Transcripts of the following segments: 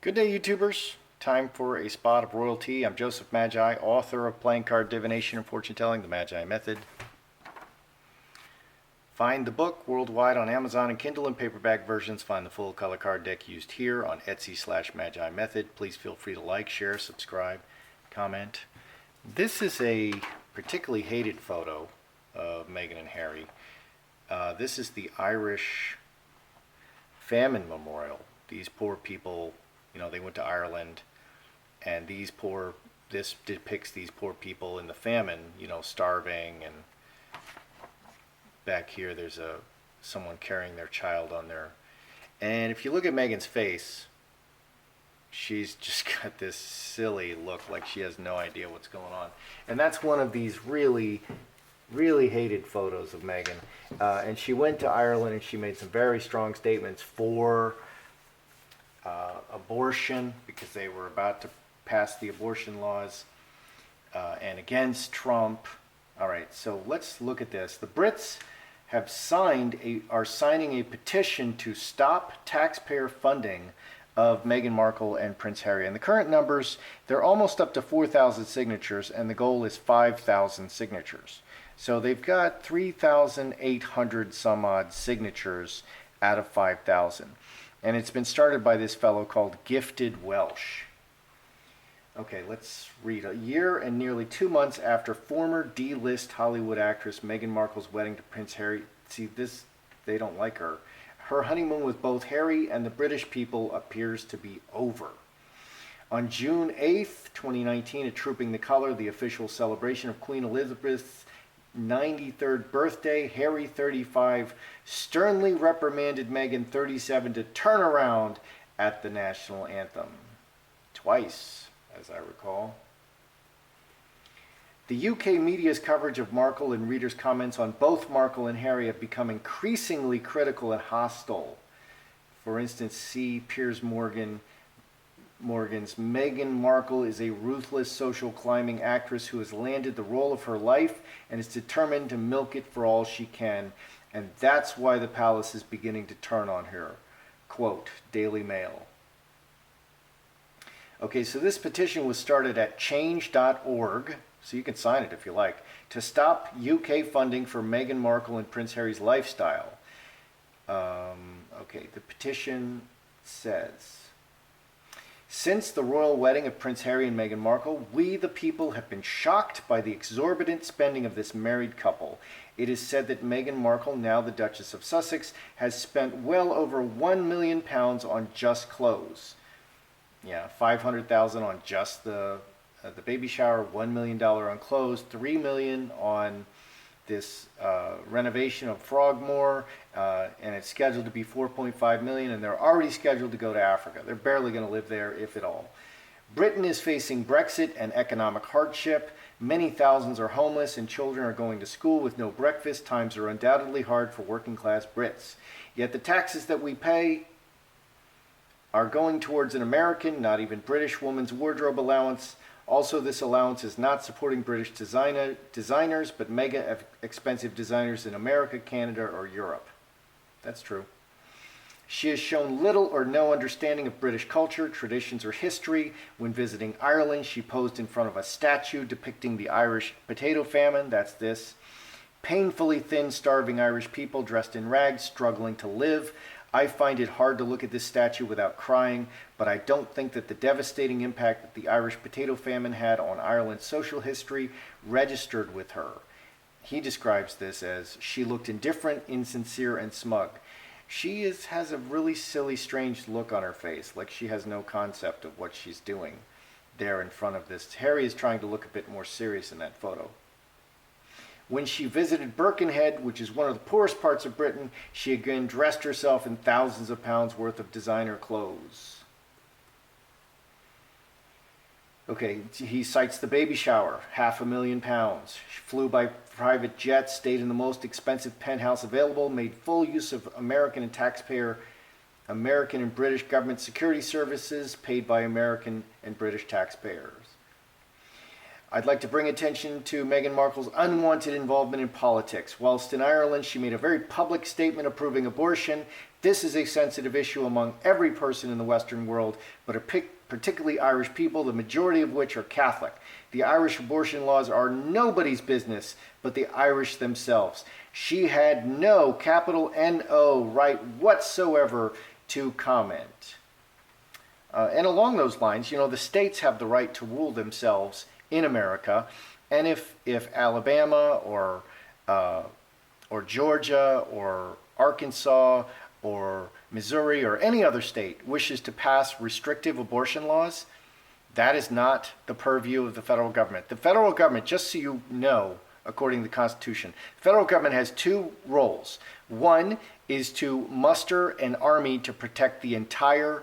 Good day, YouTubers. Time for a spot of royalty. I'm Joseph Magi, author of Playing Card Divination and Fortune Telling, the Magi Method. Find the book worldwide on Amazon and Kindle and paperback versions. Find the full color card deck used here on Etsy/Magi Method. Please feel free to like, share, subscribe, comment. This is a particularly hated photo of Meghan and Harry. This is the Irish famine memorial. These poor people, they went to Ireland, and this depicts these poor people in the famine, starving, and back here there's someone carrying their child on their, and if you look at Meghan's face, she's just got this silly look like she has no idea what's going on. And that's one of these really, really hated photos of Meghan. And she went to Ireland and she made some very strong statements for abortion, because they were about to pass the abortion laws, and against Trump. All right, so let's look at this. The Brits have are signing a petition to stop taxpayer funding of Meghan Markle and Prince Harry. And the current numbers, they're almost up to 4,000 signatures, and the goal is 5,000 signatures. So they've got 3,800 some odd signatures out of 5,000. And it's been started by this fellow called Gifted Welsh. Okay, let's read. A year and nearly 2 months after former D-list Hollywood actress Meghan Markle's wedding to Prince Harry, see this, they don't like her. Her honeymoon with both Harry and the British people appears to be over. On June 8th, 2019, at Trooping the Colour, the official celebration of Queen Elizabeth's 93rd birthday, Harry, 35, sternly reprimanded Meghan, 37, to turn around at the national anthem. Twice, as I recall. The UK media's coverage of Markle and readers' comments on both Markle and Harry have become increasingly critical and hostile. For instance, see Piers Morgan's Meghan Markle is a ruthless social climbing actress who has landed the role of her life and is determined to milk it for all she can, and that's why the palace is beginning to turn on her. Quote, Daily Mail. Okay, so this petition was started at change.org, so you can sign it if you like, to stop UK funding for Meghan Markle and Prince Harry's lifestyle. Okay, the petition says, since the royal wedding of Prince Harry and Meghan Markle, we the people have been shocked by the exorbitant spending of this married couple. It is said that Meghan Markle, now the Duchess of Sussex, has spent well over £1 million on just clothes. Yeah, $500,000 on just the baby shower, $1 million on clothes, $3 million on this renovation of Frogmore, and it's scheduled to be $4.5 million, and they're already scheduled to go to Africa. They're barely going to live there, if at all. Britain is facing Brexit and economic hardship. Many thousands are homeless, and children are going to school with no breakfast. Times are undoubtedly hard for working-class Brits. Yet the taxes that we pay are going towards an American, not even British, woman's wardrobe allowance. Also, this allowance is not supporting British designers, but mega expensive designers in America, Canada, or Europe. That's true. She has shown little or no understanding of British culture, traditions, or history. When visiting Ireland, she posed in front of a statue depicting the Irish potato famine. That's this. Painfully thin, starving Irish people dressed in rags, struggling to live. I find it hard to look at this statue without crying, but I don't think that the devastating impact that the Irish potato famine had on Ireland's social history registered with her. He describes this as, she looked indifferent, insincere, and smug. She has a really silly, strange look on her face, like she has no concept of what she's doing there in front of this. Harry is trying to look a bit more serious in that photo. When she visited Birkenhead, which is one of the poorest parts of Britain, she again dressed herself in thousands of pounds worth of designer clothes. Okay, he cites the baby shower, £500,000. She flew by private jet, stayed in the most expensive penthouse available, made full use of American and British government security services paid by American and British taxpayers. I'd like to bring attention to Meghan Markle's unwanted involvement in politics. Whilst in Ireland, she made a very public statement approving abortion. This is a sensitive issue among every person in the Western world, but particularly Irish people, the majority of which are Catholic. The Irish abortion laws are nobody's business but the Irish themselves. She had no, capital N-O, right whatsoever to comment. And along those lines, the states have the right to rule themselves in America. And if Alabama or Georgia or Arkansas or Missouri or any other state wishes to pass restrictive abortion laws, that is not the purview of the federal government. The federal government, just so you know, according to the Constitution, the federal government has two roles. One is to muster an army to protect the entire,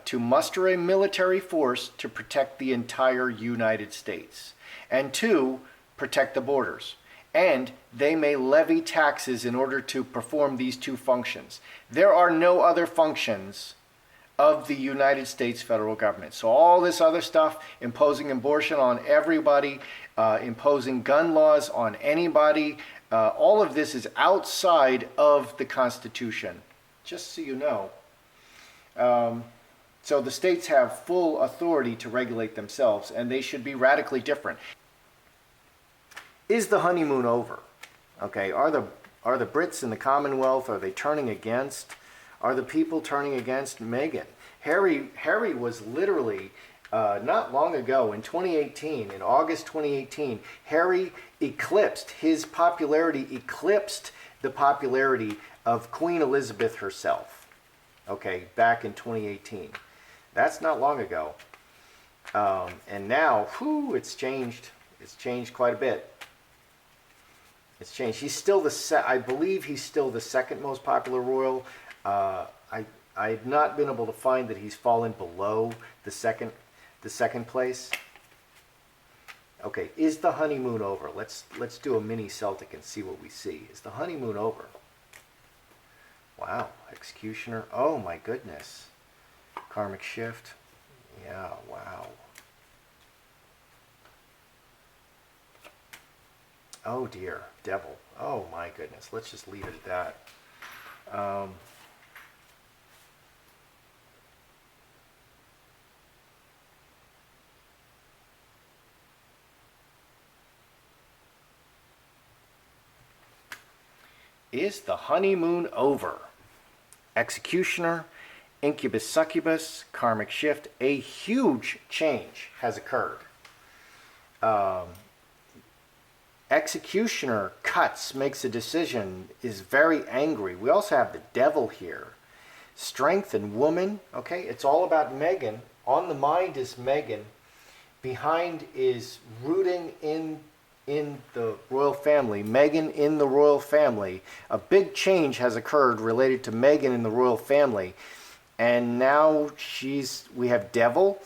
to muster a military force to protect the entire United States. And two, protect the borders. And they may levy taxes in order to perform these two functions. There are no other functions of the United States federal government. So all this other stuff, imposing abortion on everybody, imposing gun laws on anybody, all of this is outside of the Constitution, just so you know. So the states have full authority to regulate themselves, and they should be radically different. Is the honeymoon over? Okay, are the Brits in the Commonwealth, are they turning against? Are the people turning against Meghan? Harry was literally, not long ago, in 2018, in August 2018, Harry his popularity eclipsed the popularity of Queen Elizabeth herself. Okay, back in 2018. That's not long ago. And now, it's changed. It's changed quite a bit. It's changed. He's still I believe he's still the second most popular royal. I've not been able to find that he's fallen below the second place. Okay, is the honeymoon over? Let's do a mini Celtic and see what we see. Is the honeymoon over? Wow, executioner. Oh my goodness. Karmic shift. Yeah, wow. Oh dear, devil. Oh my goodness. Let's just leave it at that. Is the honeymoon over? Executioner, incubus, succubus, karmic shift. A huge change has occurred. Executioner makes a decision, is very angry. We also have the devil here. Strength and woman. Okay, it's all about Meghan. On the mind is Meghan. Behind is rooting in the royal family. Meghan in the royal family. A big change has occurred related to Meghan in the royal family. And now we have devil,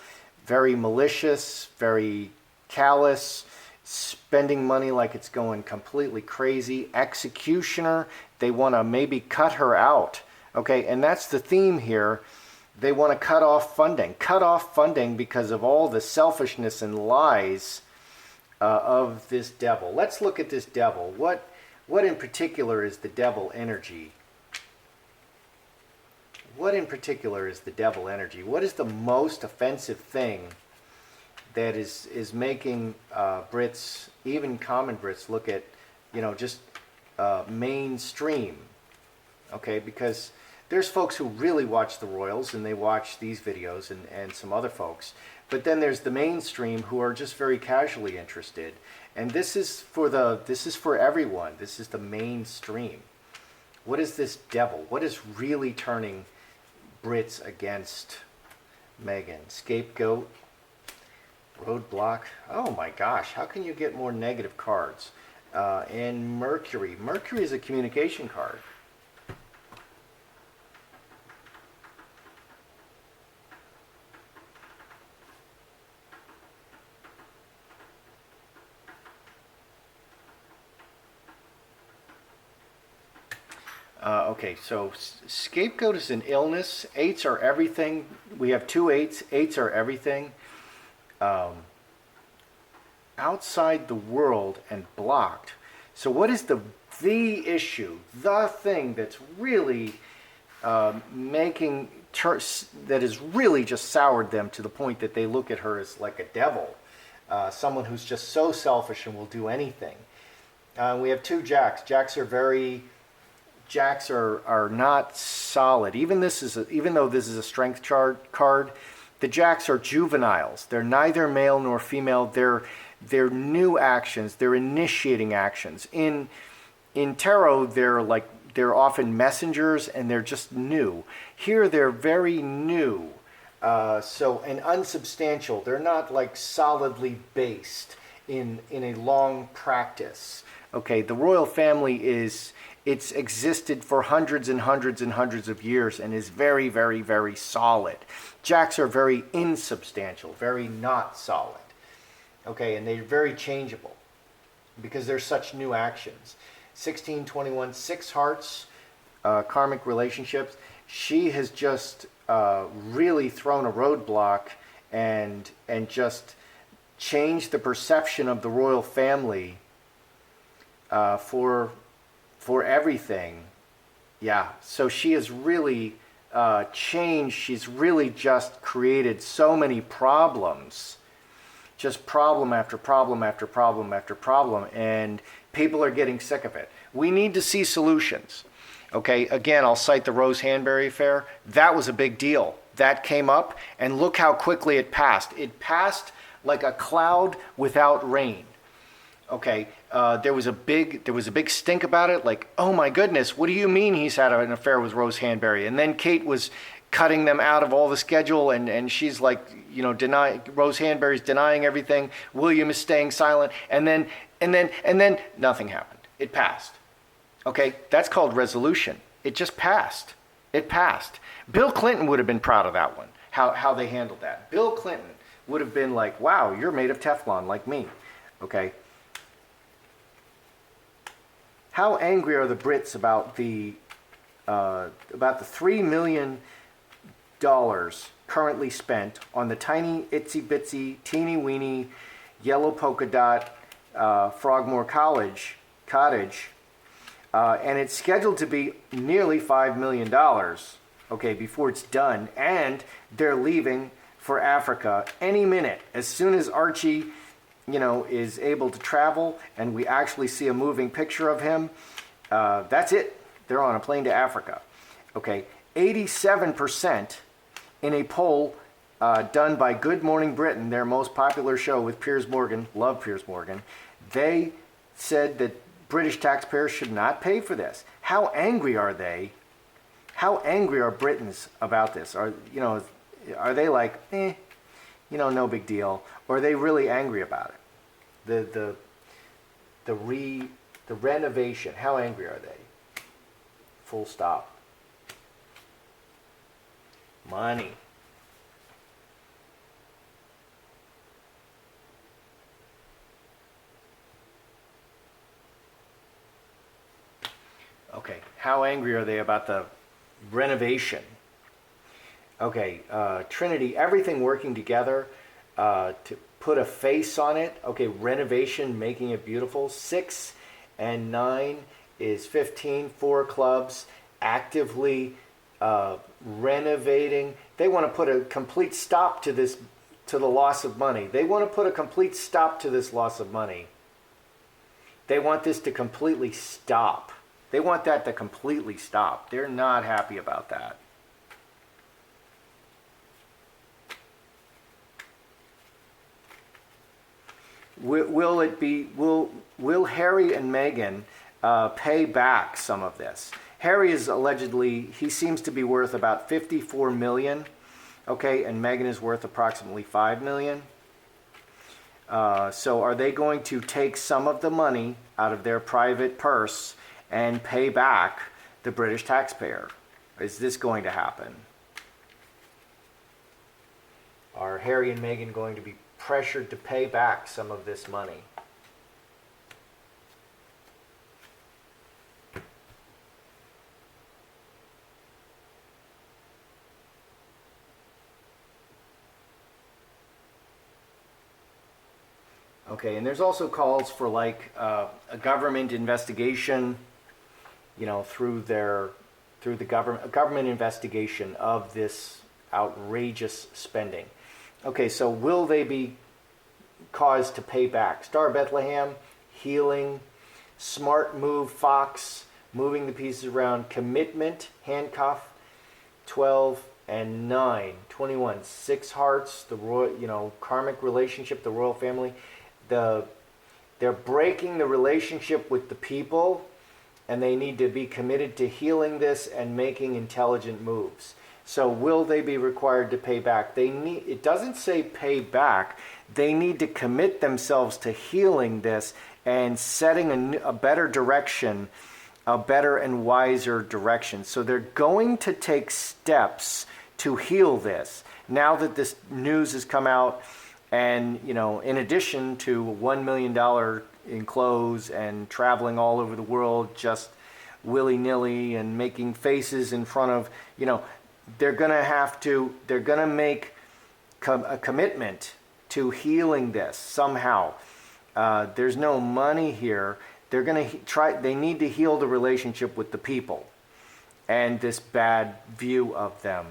very malicious, very callous, spending money like it's going completely crazy. Executioner, they want to maybe cut her out. Okay, and that's the theme here. They want to cut off funding because of all the selfishness and lies of this devil. Let's look at this devil. What in particular is the devil energy? What in particular is the devil energy? What is the most offensive thing that is making Brits, even common Brits, look at, just mainstream? Okay, because there's folks who really watch the royals and they watch these videos and some other folks. But then there's the mainstream who are just very casually interested. And this is for everyone. This is the mainstream. What is this devil? What is really turning Brits against Meghan? Scapegoat, roadblock. Oh my gosh, how can you get more negative cards? And Mercury. Mercury is a communication card. Okay, so scapegoat is an illness. 8s are everything. We have 2 8s. 8s are everything. Outside the world and blocked. So what is the issue? The thing that's really that has really just soured them to the point that they look at her as like a devil, someone who's just so selfish and will do anything. We have two jacks. Jacks are not solid. Even though this is a strength card, the jacks are juveniles. They're neither male nor female. They're new actions. They're initiating actions. In tarot, they're often messengers and they're just new. Here they're very new, and unsubstantial. They're not like solidly based in a long practice. Okay, the royal family it's existed for hundreds and hundreds and hundreds of years and is very, very, very solid. Jacks are very insubstantial, very not solid. Okay, and they're very changeable because they're such new actions. 1621, six hearts, karmic relationships. She has just really thrown a roadblock and just changed the perception of the royal family for everything. Yeah, so she has really changed. She's really just created so many problems. Just problem after problem after problem after problem, and people are getting sick of it. We need to see solutions. Okay, again, I'll cite the Rose Hanbury affair. That was a big deal. That came up, and look how quickly it passed. It passed like a cloud without rain. Okay, there was a big stink about it. Like, oh my goodness, what do you mean he's had an affair with Rose Hanbury? And then Kate was cutting them out of all the schedule, and she's like, Rose Hanbury's denying everything. William is staying silent, and then nothing happened. It passed. Okay, that's called resolution. It just passed. It passed. Bill Clinton would have been proud of that one. How they handled that. Bill Clinton would have been like, wow, you're made of Teflon like me. Okay. How angry are the Brits about the $3 million currently spent on the tiny, itsy bitsy, teeny weeny, yellow polka dot Frogmore Cottage, and it's scheduled to be nearly $5 million, okay, before it's done, and they're leaving for Africa any minute. As soon as Archie, is able to travel and we actually see a moving picture of him, that's it. They're on a plane to Africa. Okay, 87% in a poll done by Good Morning Britain, their most popular show with Piers Morgan, love Piers Morgan, they said that British taxpayers should not pay for this. How angry are they? How angry are Britons about this? Are they like, no big deal? Or are they really angry about it? The renovation, how angry are they? Full stop. Money. Okay, how angry are they about the renovation? Okay, Trinity, everything working together to put a face on it. Okay, renovation, making it beautiful. 6 and 9 is 15, 4 clubs, actively renovating. They want to put a complete stop to this, to the loss of money. They want to put a complete stop to this loss of money. They want this to completely stop. They want that to completely stop. They're not happy about that. Will Harry and Meghan pay back some of this? Harry is allegedly, he seems to be worth about $54 million, okay, and Meghan is worth approximately $5 million. So are they going to take some of the money out of their private purse and pay back the British taxpayer? Is this going to happen? Are Harry and Meghan going to be pressured to pay back some of this money? Okay, and there's also calls for like a government investigation, through their through the government investigation of this outrageous spending. Okay, so will they be caused to pay back? Star of Bethlehem, healing, smart move, Fox, moving the pieces around, commitment, handcuff, 12 and 9, 21, six hearts, the royal, karmic relationship, the royal family. They're breaking the relationship with the people, and they need to be committed to healing this and making intelligent moves. So will they be required to pay back? It doesn't say pay back. They need to commit themselves to healing this and setting a better direction, a better and wiser direction. So they're going to take steps to heal this. Now that this news has come out, and in addition to $1 million in clothes and traveling all over the world just willy-nilly and making faces in front of, they're going to make a commitment to healing this somehow. There's no money here. They're going to they need to heal the relationship with the people and this bad view of them.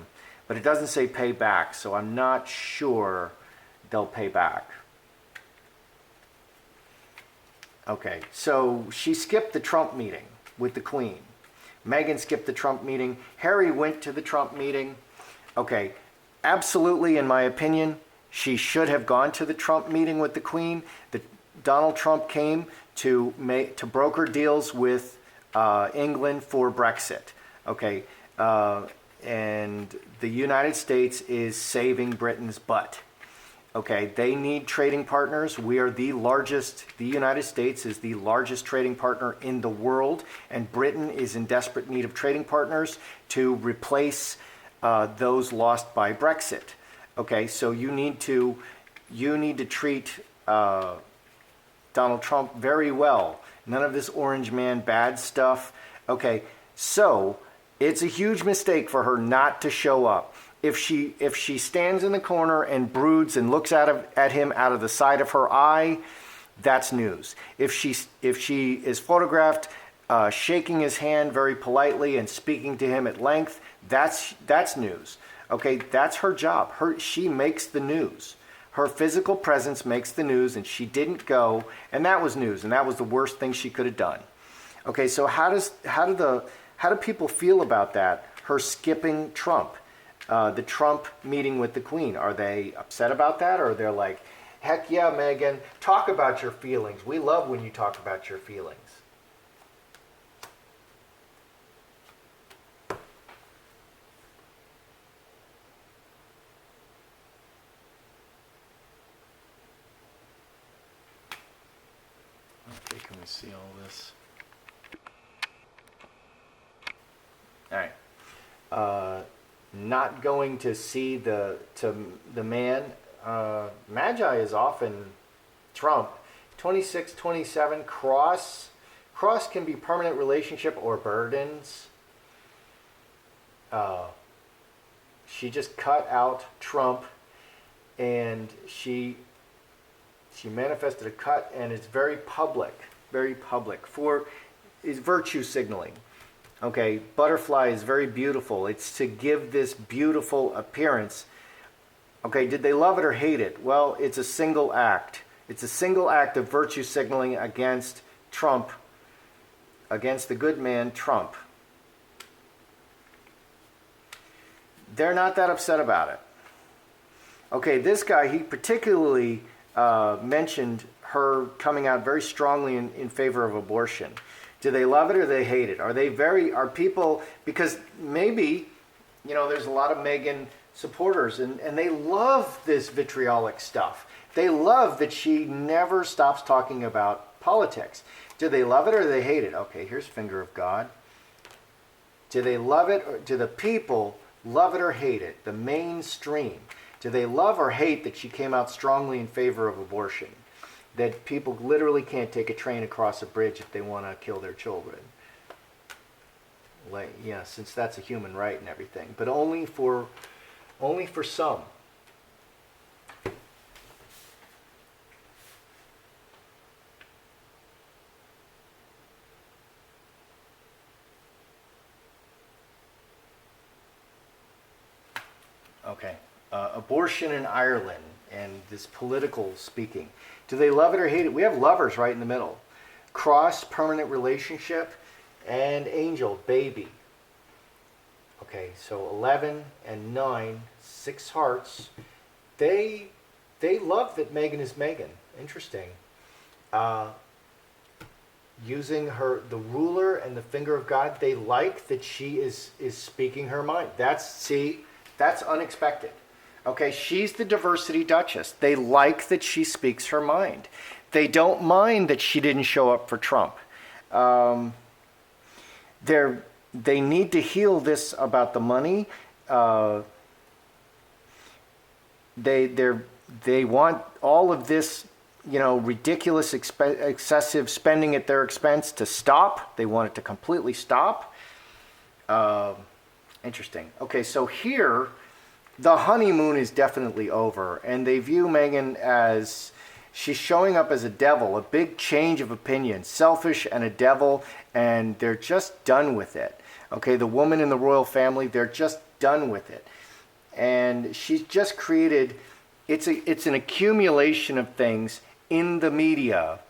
But it doesn't say pay back, so I'm not sure they'll pay back. Okay, so she skipped the Trump meeting with the Queen. Meghan skipped the Trump meeting. Harry went to the Trump meeting. Okay, absolutely, in my opinion, she should have gone to the Trump meeting with the Queen. Donald Trump came to broker deals with England for Brexit. Okay, and the United States is saving Britain's butt. Okay, they need trading partners. We are the United States is the largest trading partner in the world, and Britain is in desperate need of trading partners to replace those lost by Brexit. Okay, so you need to treat Donald Trump very well. None of this orange man bad stuff. Okay, so it's a huge mistake for her not to show up. If she stands in the corner and broods and looks at him out of the side of her eye, that's news. If she is photographed shaking his hand very politely and speaking to him at length, that's news. Okay, that's her job. She makes the news. Her physical presence makes the news, and she didn't go, and that was news, and that was the worst thing she could have done. Okay, so how do people feel about that? Her skipping Trump. The Trump meeting with the Queen. Are they upset about that, or they're like, heck yeah, Meghan, talk about your feelings. We love when you talk about your feelings. Okay, can we see all this? All right. Not going to see the man. Magi is often Trump. 26, 27, cross. Cross can be permanent relationship or burdens. She just cut out Trump, and she manifested a cut, and it's very public. Is virtue signaling. Okay, butterfly is very beautiful. It's to give this beautiful appearance. Okay, did they love it or hate it? Well, it's a single act. It's a single act of virtue signaling against Trump, against the good man Trump. They're not that upset about it. Okay, this guy, he particularly mentioned her coming out very strongly in favor of abortion. Do they love it or they hate it? Are people, because maybe, there's a lot of Meghan supporters and they love this vitriolic stuff. They love that she never stops talking about politics. Do they love it or do they hate it? Okay, here's finger of God. Do they love it, or do the people love it or hate it? The mainstream. Do they love or hate that she came out strongly in favor of abortion? That people literally can't take a train across a bridge if they want to kill their children. Since that's a human right and everything, but only for some. abortion in Ireland and this political speaking. Do they love it or hate it? We have lovers right in the middle. Cross, permanent relationship, and angel, baby. Okay, so 11 and 9, 6 hearts. They love that Meghan is Meghan. Interesting. Using the ruler and the finger of God, they like that she is speaking her mind. That's unexpected. Okay, she's the diversity duchess. They like that she speaks her mind. They don't mind that she didn't show up for Trump. They need to heal this about the money. They want all of this, ridiculous, excessive spending at their expense to stop. They want it to completely stop. Interesting. Okay, so here, the honeymoon is definitely over, and they view Meghan as she's showing up as a devil, a big change of opinion, selfish and a devil, and they're just done with it. Okay, the woman in the royal family, they're just done with it. And she's just created, it's an accumulation of things in the media.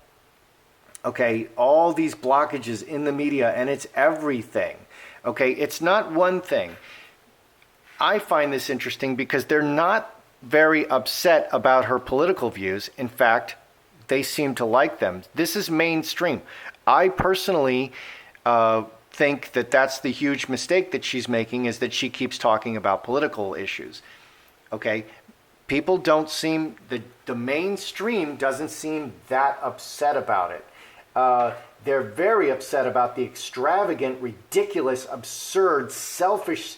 Okay, all these blockages in the media, and it's everything. Okay, it's not one thing. I find this interesting because they're not very upset about her political views. In fact, they seem to like them. This is mainstream. I personally think that that's the huge mistake that she's making, is that she keeps talking about political issues. Okay, people don't seem, the mainstream doesn't seem that upset about it. They're very upset about the extravagant, ridiculous, absurd, selfishness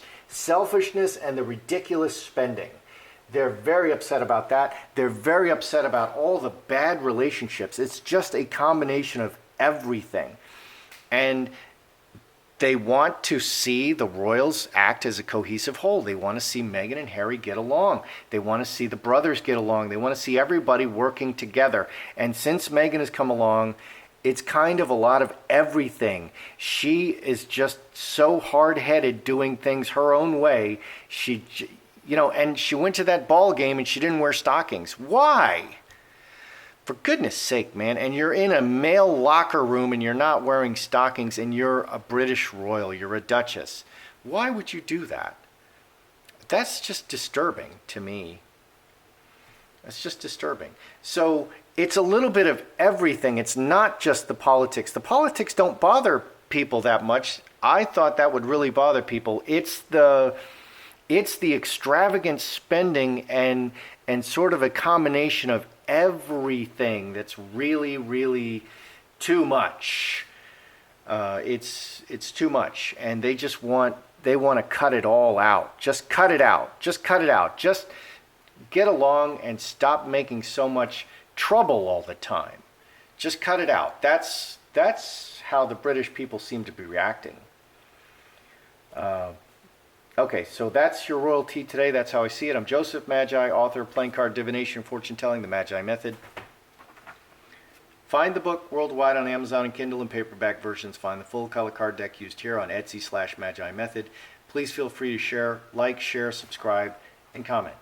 and the ridiculous spending. They're very upset about that. They're very upset about all the bad relationships. It's just a combination of everything. And they want to see the royals act as a cohesive whole. They want to see Meghan and Harry get along. They want to see the brothers get along. They want to see everybody working together. And since Meghan has come along, it's kind of a lot of everything. She is just so hard-headed, doing things her own way. And she went to that ball game and she didn't wear stockings. Why? For goodness sake, man. And you're in a male locker room and you're not wearing stockings, and you're a British royal. You're a duchess. Why would you do that? That's just disturbing to me. That's just disturbing. So it's a little bit of everything. It's not just the politics. The politics don't bother people that much. I thought that would really bother people. It's the extravagant spending and sort of a combination of everything that's really, really too much. It's too much, and they want to cut it all out. Just cut it out. Just cut it out. Just get along and stop making so much trouble all the time. Just cut it out. That's how the British people seem to be reacting. Okay, so that's your royalty today. That's how I see it. I'm Joseph Magi, author of Playing Card Divination, Fortune Telling, The Magi Method. Find the book worldwide on Amazon and Kindle and paperback versions. Find the full color card deck used here on Etsy/Magi Method. Please feel free to share, like, share, subscribe, and comment.